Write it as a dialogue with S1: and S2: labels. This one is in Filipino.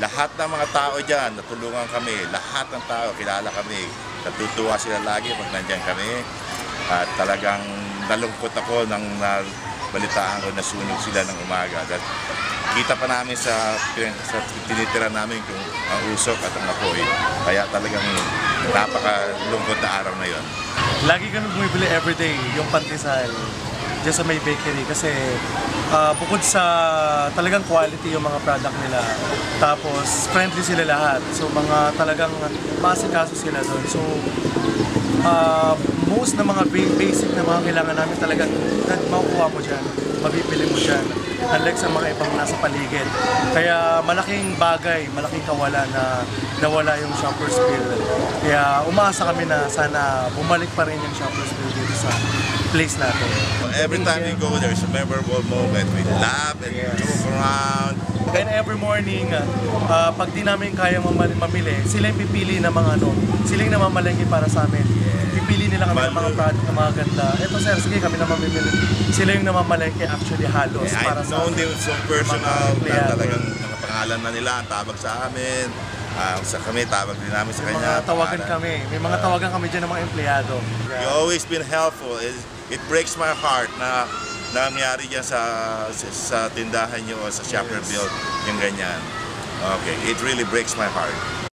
S1: lahat ng mga tao dyan, natulungan kami. Lahat ng tao, kilala kami. Natutuwa sila lagi pag nandyan kami. At talagang nalungkot ako nang nabalitaan ko na sunog sila ng umaga. At kita pa namin sa tinitira namin kung ang usok at ang apoy. Kaya talagang napakalungkot na araw na yon.
S2: Lagi kami bumibili everyday yung pandesal dyan sa may bakery kasi bukod sa talagang quality yung mga product nila, tapos friendly sila lahat, so mga talagang maasikaso sila doon. So most na mga basic na mga kailangan namin talagang makukuha mo dyan, mabibili mo dyan, unlike sa mga ibang nasa paligid. Kaya malaking bagay, malaking kawalan na nawala yung Shoppers Bill. Kaya umaasa kami na sana bumalik pa rin yung Shoppers Bill dito sa place natin.
S1: Every time we go, there's a memorable moment. We laugh and joke around.
S2: Then every morning, pag di namin kaya mamili, sila yung pipili ng mga sila yung namamalengke para sa amin. Pipili nila kami ng mga product na mga ganda. Eto sir, sige kami na mamimili. Sila yung namamalengke actually halos para sa
S1: I've known them so personal na talagang nakapangalan na nila ang tawag sa amin. Sa kami, tawag din namin sa kanya.
S2: Mga tawagan kami. May mga tawagan kami dyan ng mga empleyado.
S1: You've always been helpful. It breaks my heart na nangyari dyan sa tindahan nyo o sa Shopper Bill, yung ganyan. Okay, it really breaks my heart.